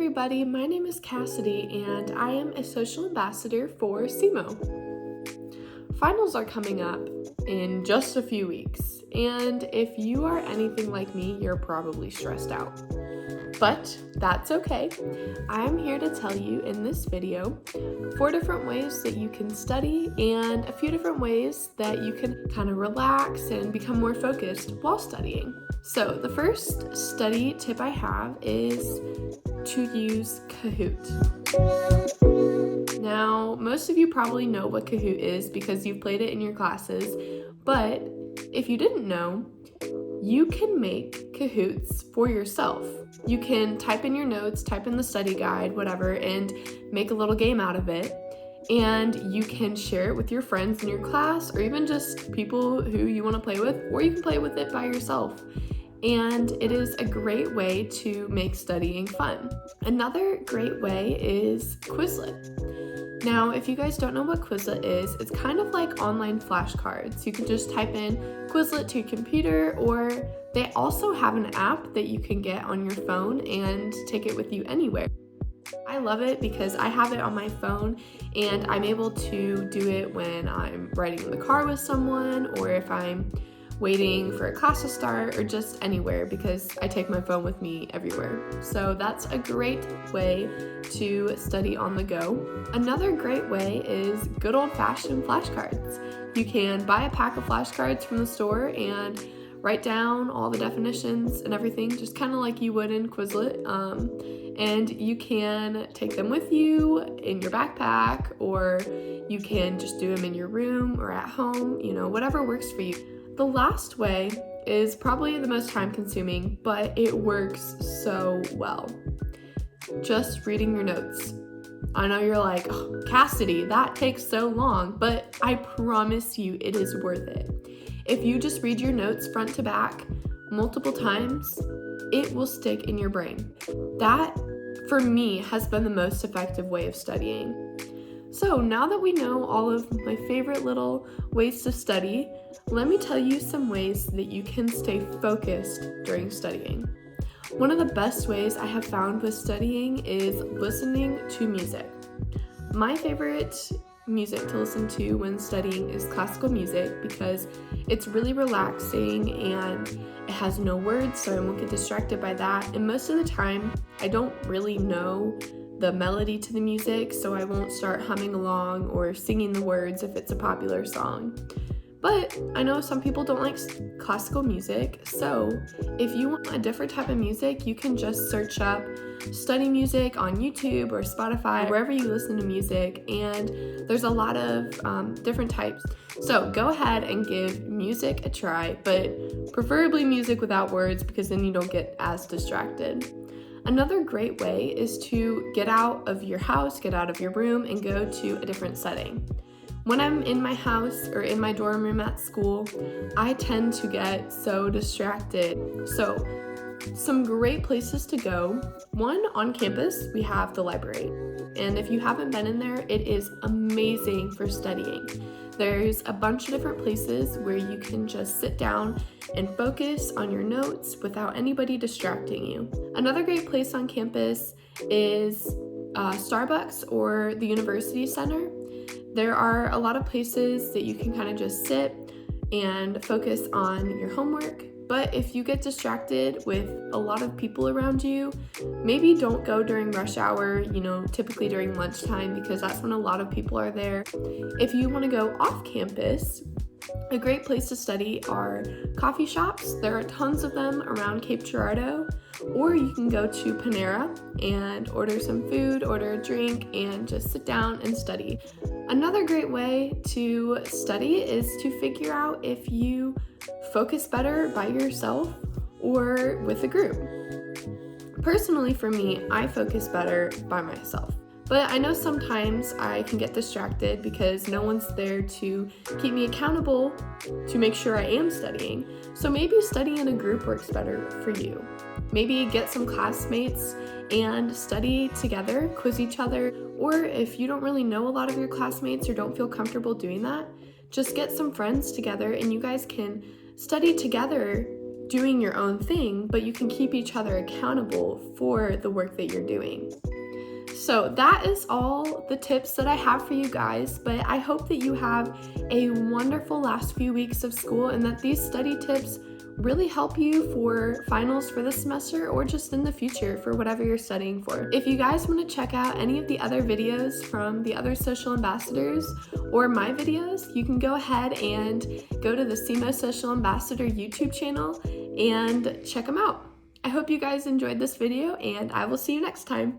everybody, my name is Cassidy and I am a social ambassador for SEMO. Finals are coming up in just a few weeks, and if you are anything like me, you're probably stressed out. But that's okay. I'm here to tell you in this video 4 different ways that you can study and a few different ways that you can kind of relax and become more focused while studying. So the first study tip I have is to use Kahoot. Now, most of you probably know what Kahoot is because you've played it in your classes, but if you didn't know, you can make Kahoots for yourself. You can type in your notes, type in the study guide, whatever, and make a little game out of it. And you can share it with your friends in your class or even just people who you want to play with, or you can play with it by yourself. And it is a great way to make studying fun. Another great way is Quizlet. Now, if you guys don't know what Quizlet is, it's kind of like online flashcards. You can just type in Quizlet to your computer, or they also have an app that you can get on your phone and take it with you anywhere. I love it because I have it on my phone and I'm able to do it when I'm riding in the car with someone, or if I'm waiting for a class to start, or just anywhere, because I take my phone with me everywhere. So that's a great way to study on the go. Another great way is good old-fashioned flashcards. You can buy a pack of flashcards from the store and write down all the definitions and everything, just kind of like you would in Quizlet. And you can take them with you in your backpack, or you can just do them in your room or at home, whatever works for you. The last way is probably the most time consuming, but it works so well. Just reading your notes. I know you're like, oh, Cassidy, that takes so long, but I promise you it is worth it. If you just read your notes front to back multiple times, it will stick in your brain. That, for me, has been the most effective way of studying. So now that we know all of my favorite little ways to study, let me tell you some ways that you can stay focused during studying. One of the best ways I have found with studying is listening to music. My favorite music to listen to when studying is classical music because it's really relaxing and it has no words, so I won't get distracted by that. And most of the time, I don't really know the melody to the music, so I won't start humming along or singing the words if it's a popular song. But I know some people don't like classical music, so if you want a different type of music, you can just search up study music on YouTube or Spotify, wherever you listen to music, and there's a lot of different types. So go ahead and give music a try, but preferably music without words, because then you don't get as distracted. Another great way is to get out of your house, get out of your room, and go to a different setting. When I'm in my house or in my dorm room at school, I tend to get so distracted. So, some great places to go. One, on campus, we have the library. And if you haven't been in there, it is amazing for studying. There's a bunch of different places where you can just sit down and focus on your notes without anybody distracting you. Another great place on campus is Starbucks or the University Center. There are a lot of places that you can kind of just sit and focus on your homework. But if you get distracted with a lot of people around you, maybe don't go during rush hour, typically during lunchtime, because that's when a lot of people are there. If you want to go off campus, a great place to study are coffee shops. There are tons of them around Cape Girardeau. Or you can go to Panera and order some food, order a drink, and just sit down and study. Another great way to study is to figure out if you focus better by yourself or with a group. Personally, for me, I focus better by myself. But I know sometimes I can get distracted because no one's there to keep me accountable to make sure I am studying. So maybe studying in a group works better for you. Maybe get some classmates and study together, quiz each other. Or if you don't really know a lot of your classmates or don't feel comfortable doing that, just get some friends together and you guys can study together doing your own thing, but you can keep each other accountable for the work that you're doing. So that is all the tips that I have for you guys, but I hope that you have a wonderful last few weeks of school and that these study tips really help you for finals for this semester or just in the future for whatever you're studying for. If you guys want to check out any of the other videos from the other social ambassadors or my videos, you can go ahead and go to the SEMO Social Ambassador YouTube channel and check them out. I hope you guys enjoyed this video, and I will see you next time.